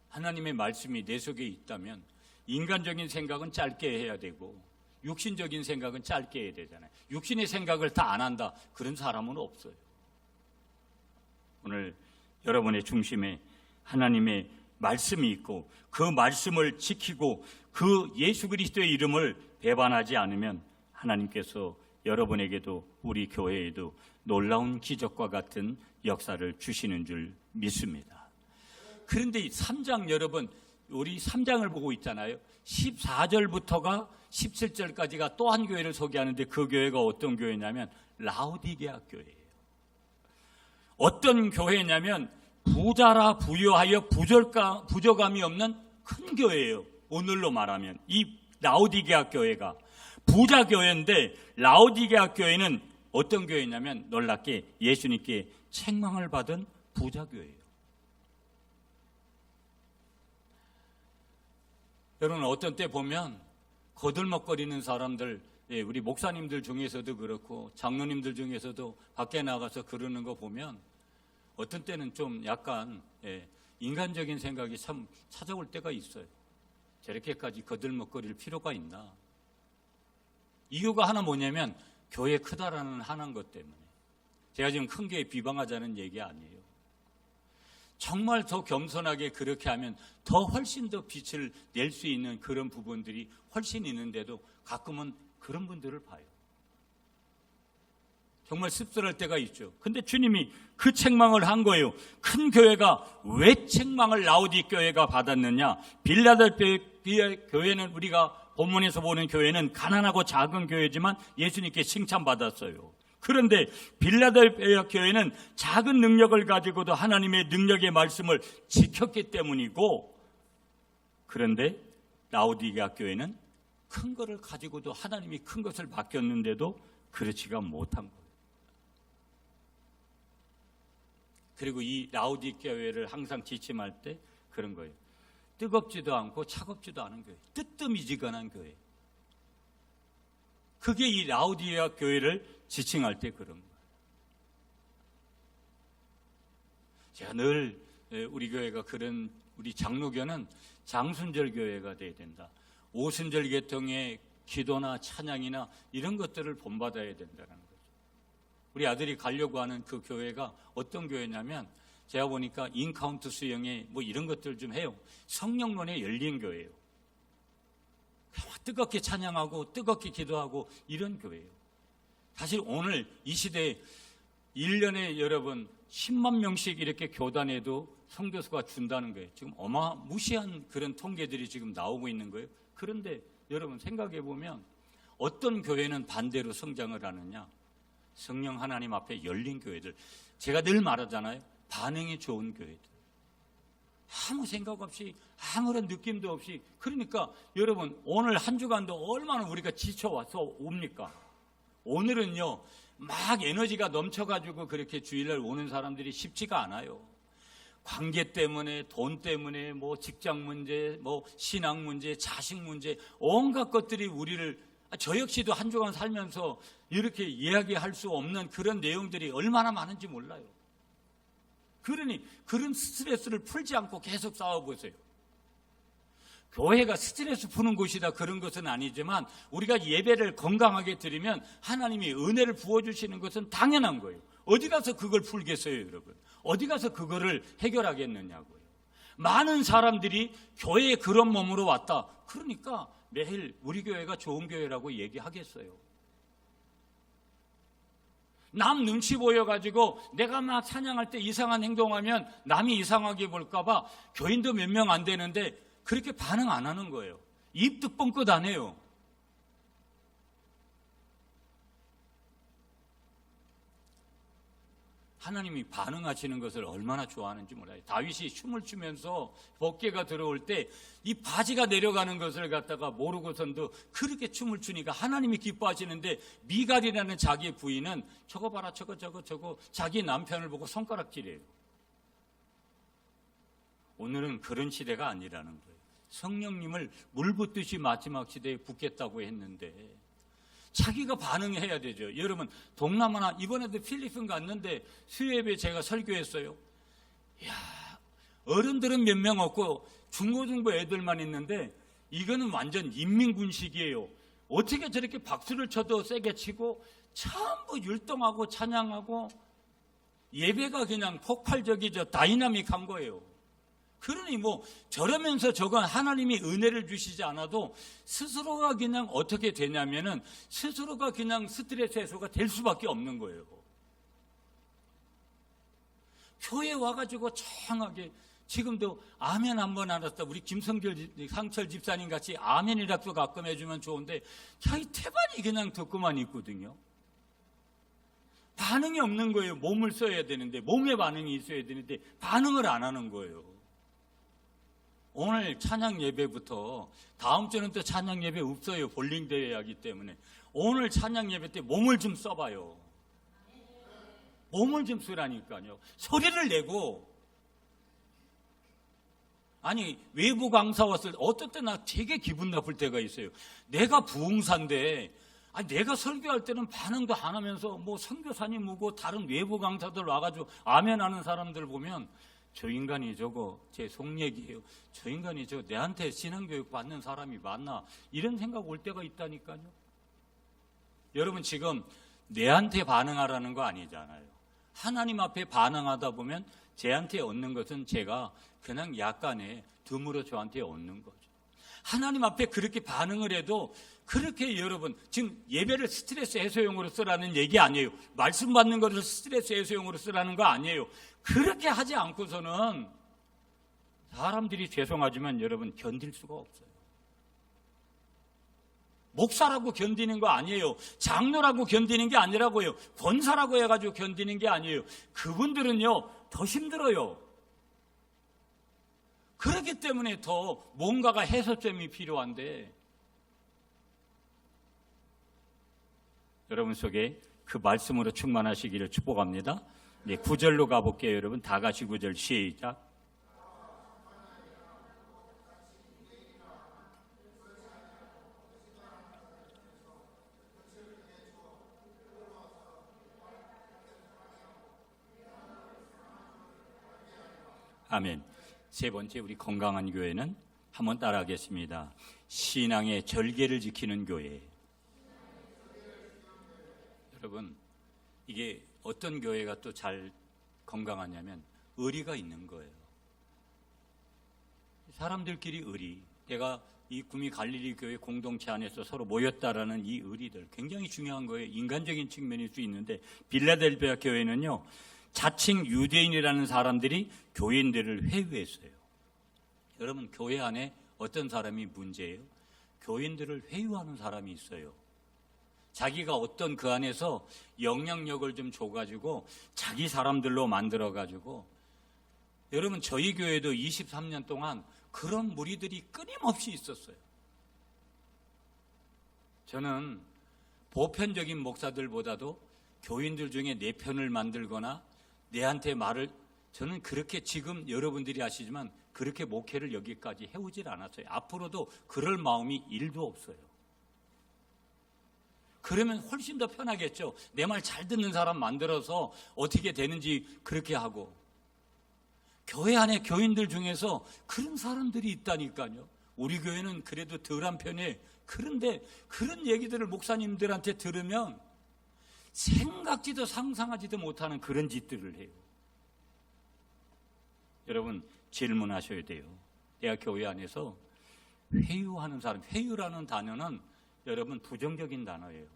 하나님의 말씀이 내 속에 있다면 인간적인 생각은 짧게 해야 되고 육신적인 생각은 짧게 해야 되잖아요. 육신의 생각을 다 안 한다. 그런 사람은 없어요. 오늘 여러분의 중심에 하나님의 말씀이 있고 그 말씀을 지키고 그 예수 그리스도의 이름을 배반하지 않으면 하나님께서 여러분에게도 우리 교회에도 놀라운 기적과 같은 역사를 주시는 줄 믿습니다. 그런데 3장 여러분 우리 3장을 보고 있잖아요. 14절부터가 17절까지가 또 한 교회를 소개하는데 그 교회가 어떤 교회냐면 라오디게아 교회예요. 어떤 교회냐면 부자라 부유하여 부족함이 없는 큰 교회예요. 오늘로 말하면 이 라오디게아 교회가 부자 교회인데 라오디게아 교회는 어떤 교회냐면 놀랍게 예수님께 책망을 받은 부자 교회예요. 여러분 어떤 때 보면 거들먹거리는 사람들 우리 목사님들 중에서도 그렇고 장로님들 중에서도 밖에 나가서 그러는 거 보면 어떤 때는 좀 약간 인간적인 생각이 참 찾아올 때가 있어요. 저렇게까지 거들먹거릴 필요가 있나? 이유가 하나 뭐냐면 교회 크다라는 하나인 것 때문에. 제가 지금 큰 교회 비방하자는 얘기 아니에요. 정말 더 겸손하게 그렇게 하면 더 훨씬 더 빛을 낼 수 있는 그런 부분들이 훨씬 있는데도 가끔은 그런 분들을 봐요. 정말 씁쓸할 때가 있죠. 근데 주님이 그 책망을 한 거예요. 큰 교회가 왜 책망을 라오디 교회가 받았느냐? 빌라델비아 교회는 우리가 본문에서 보는 교회는 가난하고 작은 교회지만 예수님께 칭찬받았어요. 그런데 빌라델비아 교회는 작은 능력을 가지고도 하나님의 능력의 말씀을 지켰기 때문이고, 그런데 라오디게아 교회는 큰 것을 가지고도 하나님이 큰 것을 맡겼는데도 그렇지가 못한 거예요. 그리고 이 라오디게아 교회를 항상 지침할 때 그런 거예요. 뜨겁지도 않고 차갑지도 않은 교회, 뜨뜻미지근한 교회. 그게 이 라오디게아 교회를 지칭할 때 그런 거예요. 제가 늘 우리 교회가 그런, 우리 장로교는 장순절 교회가 돼야 된다. 오순절 계통의 기도나 찬양이나 이런 것들을 본받아야 된다는 거죠. 우리 아들이 가려고 하는 그 교회가 어떤 교회냐면, 제가 보니까 인카운트 수영에 뭐 이런 것들 좀 해요. 성령론에 열린 교회예요. 뜨겁게 찬양하고 뜨겁게 기도하고 이런 교회예요. 사실 오늘 이 시대에 1년에 여러분 10만 명씩 이렇게 교단에도 성교수가 준다는 거예요. 지금 어마무시한 그런 통계들이 지금 나오고 있는 거예요. 그런데 여러분 생각해 보면 어떤 교회는 반대로 성장을 하느냐? 성령 하나님 앞에 열린 교회들. 제가 늘 말하잖아요. 반응이 좋은 교회들. 아무 생각 없이 아무런 느낌도 없이. 그러니까 여러분 오늘 한 주간도 얼마나 우리가 지쳐와서 옵니까? 오늘은요 막 에너지가 넘쳐가지고 그렇게 주일날 오는 사람들이 쉽지가 않아요. 관계 때문에, 돈 때문에, 뭐 직장 문제, 뭐 신앙 문제, 자식 문제, 온갖 것들이 우리를, 저 역시도 한 주간 살면서 이렇게 이야기할 수 없는 그런 내용들이 얼마나 많은지 몰라요. 그러니 그런 스트레스를 풀지 않고 계속 싸워보세요. 교회가 스트레스 푸는 곳이다 그런 것은 아니지만 우리가 예배를 건강하게 드리면 하나님이 은혜를 부어주시는 것은 당연한 거예요. 어디 가서 그걸 풀겠어요, 여러분? 어디 가서 그거를 해결하겠느냐고요. 많은 사람들이 교회에 그런 몸으로 왔다. 그러니까 매일 우리 교회가 좋은 교회라고 얘기하겠어요. 남 눈치 보여가지고 내가 막 찬양할 때 이상한 행동하면 남이 이상하게 볼까봐 교인도 몇 명 안 되는데 그렇게 반응 안 하는 거예요. 입도 뻥끗 안 해요. 하나님이 반응하시는 것을 얼마나 좋아하는지 몰라요. 다윗이 춤을 추면서 법궤가 들어올 때 이 바지가 내려가는 것을 갖다가 모르고선도 그렇게 춤을 추니까 하나님이 기뻐하시는데, 미갈이라는 자기 부인은 저거 봐라 저거 자기 남편을 보고 손가락질해요. 오늘은 그런 시대가 아니라는 거예요. 성령님을 물 붓듯이 마지막 시대에 붓겠다고 했는데 자기가 반응해야 되죠. 여러분 동남아나 이번에도 필리핀 갔는데 수요예배 제가 설교했어요. 이야, 어른들은 몇 명 없고 중고등부 애들만 있는데 이거는 완전 인민군식이에요. 어떻게 저렇게 박수를 쳐도 세게 치고 전부 율동하고 찬양하고 예배가 그냥 폭발적이죠. 다이나믹한 거예요. 그러니 뭐 저러면서 저건 하나님이 은혜를 주시지 않아도 스스로가 그냥 어떻게 되냐면은 스스로가 그냥 스트레스 해소가 될 수밖에 없는 거예요. 교회 와가지고 조용하게, 지금도 아멘 한번 안 했다. 우리 상철 집사님 같이 아멘이라도 가끔 해주면 좋은데 자기 태반이 그냥 듣고만 있거든요. 반응이 없는 거예요. 몸을 써야 되는데, 몸에 반응이 있어야 되는데 반응을 안 하는 거예요. 오늘 찬양 예배부터 다음 주는 또 찬양 예배 없어요. 볼링 대회 하기 때문에 오늘 찬양 예배 때 몸을 좀 써봐요. 몸을 좀 쓰라니까요. 소리를 내고. 아니 외부 강사 왔을 때 어떤 때 나 되게 기분 나쁠 때가 있어요. 내가 부흥사인데 내가 설교할 때는 반응도 안 하면서 뭐 선교사님 뭐고 다른 외부 강사들 와가지고 아멘 하는 사람들 보면 저 인간이 저거 제 속얘기예요. 저 인간이 저 내한테 신앙교육 받는 사람이 맞나, 이런 생각 올 때가 있다니까요. 여러분 지금 내한테 반응하라는 거 아니잖아요. 하나님 앞에 반응하다 보면 제한테 얻는 것은 제가 그냥 약간의 듬으로 저한테 얻는 거죠. 하나님 앞에 그렇게 반응을 해도 그렇게 여러분 지금 예배를 스트레스 해소용으로 쓰라는 얘기 아니에요. 말씀 받는 것을 스트레스 해소용으로 쓰라는 거 아니에요. 그렇게 하지 않고서는 사람들이 죄송하지만 여러분 견딜 수가 없어요. 목사라고 견디는 거 아니에요. 장로라고 견디는 게 아니라고요. 권사라고 해가지고 견디는 게 아니에요. 그분들은요 더 힘들어요. 그렇기 때문에 더 뭔가가 해소점이 필요한데, 여러분 속에 그 말씀으로 충만하시기를 축복합니다. 네, 9절로 가볼게요. 여러분 다 같이 9절 시작. 아멘. 세 번째, 우리 건강한 교회는 한번 따라하겠습니다. 신앙의 절개를 지키는 교회. 여러분, 이게 어떤 교회가 또 잘 건강하냐면 의리가 있는 거예요. 사람들끼리 의리. 내가 이 구미 갈릴리 교회 공동체 안에서 서로 모였다라는 이 의리들 굉장히 중요한 거예요. 인간적인 측면일 수 있는데 빌라델비아 교회는요, 자칭 유대인이라는 사람들이 교인들을 회유했어요. 여러분, 교회 안에 어떤 사람이 문제예요? 교인들을 회유하는 사람이 있어요. 자기가 어떤 그 안에서 영향력을 좀 줘가지고 자기 사람들로 만들어가지고, 여러분 저희 교회도 23년 동안 그런 무리들이 끊임없이 있었어요. 저는 보편적인 목사들보다도 교인들 중에 내 편을 만들거나 내한테 말을, 저는 그렇게 지금 여러분들이 아시지만 그렇게 목회를 여기까지 해오질 않았어요. 앞으로도 그럴 마음이 1도 없어요. 그러면 훨씬 더 편하겠죠. 내 말 잘 듣는 사람 만들어서 어떻게 되는지 그렇게 하고. 교회 안에 교인들 중에서 그런 사람들이 있다니까요. 우리 교회는 그래도 덜한 편에, 그런데 그런 얘기들을 목사님들한테 들으면 생각지도 상상하지도 못하는 그런 짓들을 해요. 여러분 질문하셔야 돼요. 내가 교회 안에서 회유하는 사람, 회유라는 단어는 여러분 부정적인 단어예요.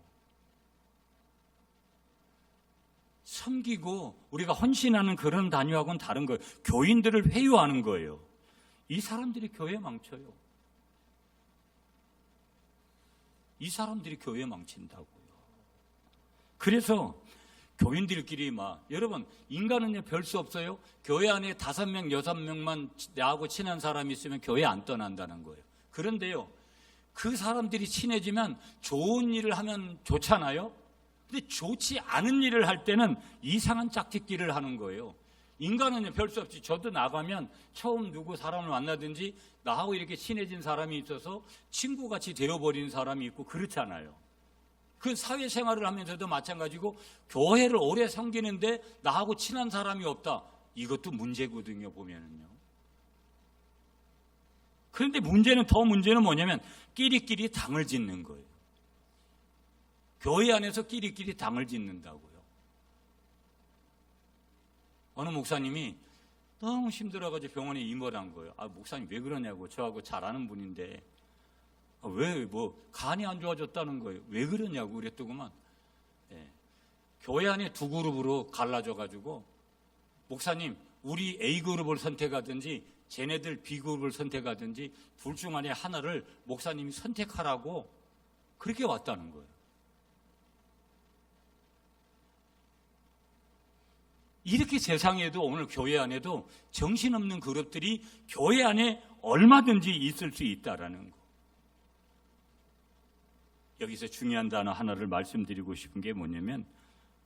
섬기고 우리가 헌신하는 그런 단위하고는 다른 거예요. 교인들을 회유하는 거예요. 이 사람들이 교회 망쳐요. 이 사람들이 교회 망친다고요. 그래서 교인들끼리 여러분 인간은 별 수 없어요. 교회 안에 5명, 6명만 나하고 친한 사람이 있으면 교회 안 떠난다는 거예요. 그런데요, 그 사람들이 친해지면 좋은 일을 하면 좋잖아요. 근데 좋지 않은 일을 할 때는 이상한 짝짓기를 하는 거예요. 인간은 별 수 없이, 저도 나가면 처음 누구 사람을 만나든지 나하고 이렇게 친해진 사람이 있어서 친구같이 되어버린 사람이 있고 그렇잖아요. 그 사회생활을 하면서도 마찬가지고, 교회를 오래 섬기는데 나하고 친한 사람이 없다. 이것도 문제거든요, 보면은요. 그런데 문제는 뭐냐면 끼리끼리 당을 짓는 거예요. 교회 안에서 끼리끼리 당을 짓는다고요. 어느 목사님이 너무 힘들어가지고 병원에 입원한 거예요. 목사님 왜 그러냐고. 저하고 잘 아는 분인데 왜 간이 안 좋아졌다는 거예요. 왜 그러냐고 그랬더구만. 교회 안에 2그룹으로 갈라져가지고, 목사님 우리 A그룹을 선택하든지 쟤네들 B그룹을 선택하든지 둘 중 안에 하나를 목사님이 선택하라고 그렇게 왔다는 거예요. 이렇게 세상에도, 오늘 교회 안에도 정신없는 그룹들이 교회 안에 얼마든지 있을 수 있다라는 거. 여기서 중요한 단어 하나를 말씀드리고 싶은 게 뭐냐면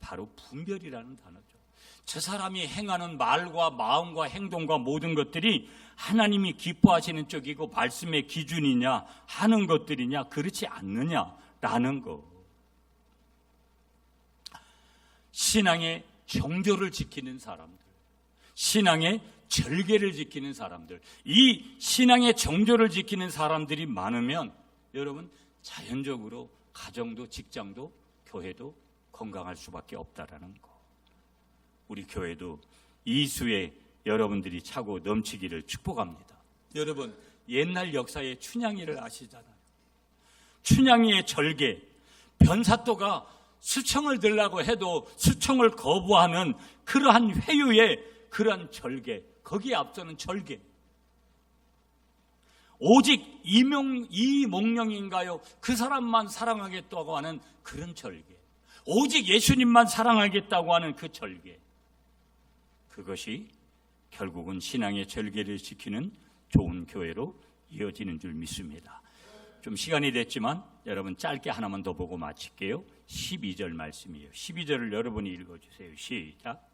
바로 분별이라는 단어죠. 저 사람이 행하는 말과 마음과 행동과 모든 것들이 하나님이 기뻐하시는 쪽이고 말씀의 기준이냐 하는 것들이냐 그렇지 않느냐라는 거. 신앙의 정조를 지키는 사람들, 신앙의 절개를 지키는 사람들, 이 신앙의 정조를 지키는 사람들이 많으면 여러분 자연적으로 가정도 직장도 교회도 건강할 수밖에 없다라는 거. 우리 교회도 이 수에 여러분들이 차고 넘치기를 축복합니다. 여러분 옛날 역사의 춘향이를 아시잖아요. 춘향이의 절개, 변사또가 수청을 들라고 해도 수청을 거부하는 그러한 회유의 그러한 절개, 거기에 앞서는 절개. 오직 이몽룡인가요? 그 사람만 사랑하겠다고 하는 그런 절개. 오직 예수님만 사랑하겠다고 하는 그 절개. 그것이 결국은 신앙의 절개를 지키는 좋은 교회로 이어지는 줄 믿습니다. 좀 시간이 됐지만 여러분 짧게 하나만 더 보고 마칠게요. 12절 말씀이에요. 12절을 여러분이 읽어주세요. 시작.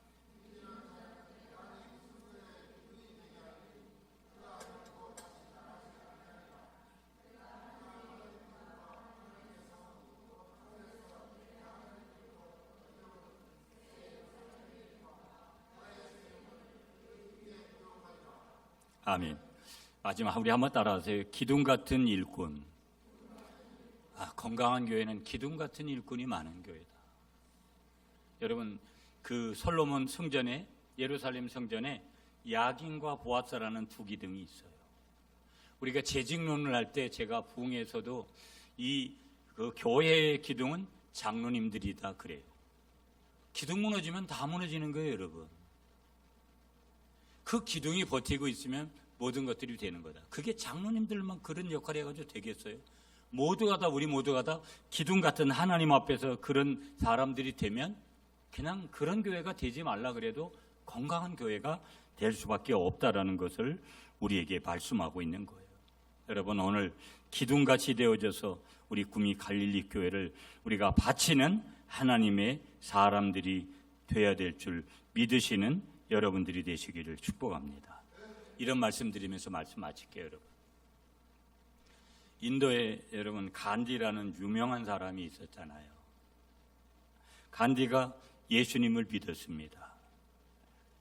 아멘. 마지막 우리 한번 따라하세요. 기둥 같은 일꾼. 건강한 교회는 기둥 같은 일꾼이 많은 교회다. 여러분, 그 솔로몬 성전에, 예루살렘 성전에 야긴과 보아스라는 두 기둥이 있어요. 우리가 재직론을 할 때 제가 부흥에서도 그 교회의 기둥은 장로님들이다 그래요. 기둥 무너지면 다 무너지는 거예요, 여러분. 그 기둥이 버티고 있으면 모든 것들이 되는 거다. 그게 장로님들만 그런 역할을 해가지고 되겠어요? 우리 모두가 다 기둥 같은 하나님 앞에서 그런 사람들이 되면 그냥 그런 교회가 되지 말라 그래도 건강한 교회가 될 수밖에 없다라는 것을 우리에게 말씀하고 있는 거예요. 여러분, 오늘 기둥같이 되어져서 우리 구미 갈릴리 교회를 우리가 바치는 하나님의 사람들이 되어야 될 줄 믿으시는 여러분들이 되시기를 축복합니다. 이런 말씀 드리면서 말씀 마칠게요, 여러분. 인도에 여러분 간디라는 유명한 사람이 있었잖아요. 간디가 예수님을 믿었습니다.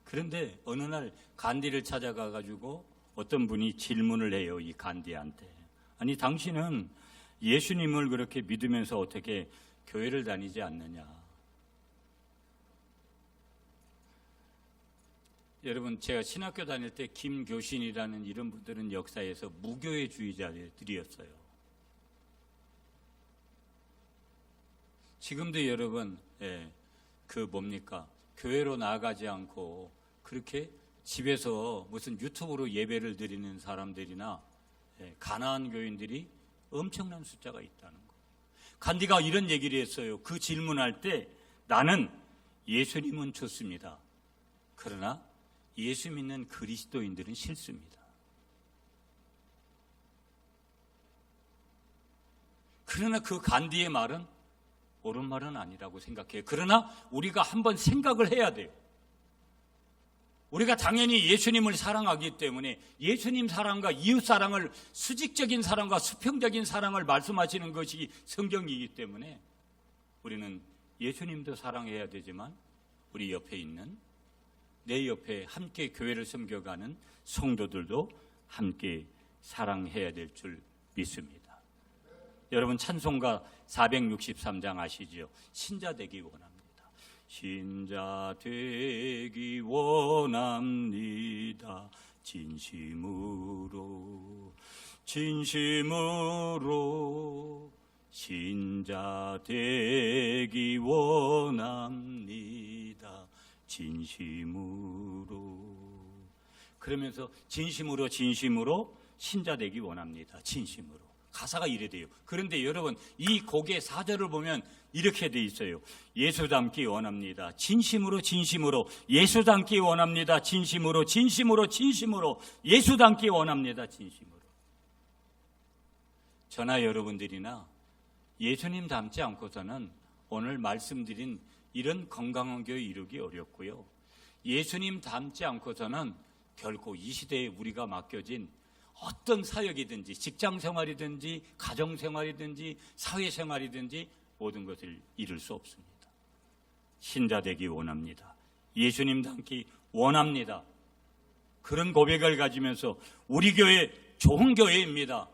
그런데 어느 날 간디를 찾아가 가지고 어떤 분이 질문을 해요, 이 간디한테. 아니, 당신은 예수님을 그렇게 믿으면서 어떻게 교회를 다니지 않느냐? 여러분, 제가 신학교 다닐 때 김교신이라는 이런 분들은 역사에서 무교회주의자들이었어요. 지금도 여러분, 교회로 나아가지 않고 그렇게 집에서 무슨 유튜브로 예배를 드리는 사람들이나 가나안 교인들이 엄청난 숫자가 있다는 거예요. 간디가 이런 얘기를 했어요. 그 질문할 때 나는 예수님은 좋습니다. 그러나 예수 믿는 그리스도인들은 싫습니다. 그러나 그 간디의 말은 옳은 말은 아니라고 생각해요. 그러나 우리가 한번 생각을 해야 돼요. 우리가 당연히 예수님을 사랑하기 때문에 예수님 사랑과 이웃 사랑을, 수직적인 사랑과 수평적인 사랑을 말씀하시는 것이 성경이기 때문에 우리는 예수님도 사랑해야 되지만 우리 옆에 있는, 내 옆에 함께 교회를 섬겨가는 성도들도 함께 사랑해야 될 줄 믿습니다. 여러분, 찬송가 463장 아시죠? 신자 되기 원합니다. 신자 되기 원합니다. 진심으로 신자 되기 원합니다. 진심으로. 그러면서 진심으로 신자 되기 원합니다. 진심으로. 가사가 이래 돼요. 그런데 여러분, 이 곡의 4절을 보면 이렇게 돼 있어요. 예수 닮기 원합니다. 진심으로 예수 닮기 원합니다. 진심으로 예수 닮기 원합니다. 진심으로. 저나 여러분들이나 예수님 닮지 않고서는 오늘 말씀드린 이런 건강한 교회 이루기 어렵고요. 예수님 닮지 않고서는 결코 이 시대에 우리가 맡겨진 어떤 사역이든지 직장생활이든지 가정생활이든지 사회생활이든지 모든 것을 이룰 수 없습니다. 신자 되기 원합니다. 예수님 닮기 원합니다. 그런 고백을 가지면서 우리 교회 좋은 교회입니다.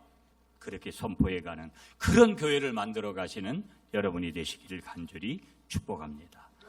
그렇게 선포해가는 그런 교회를 만들어 가시는 여러분이 되시기를 간절히 축복합니다.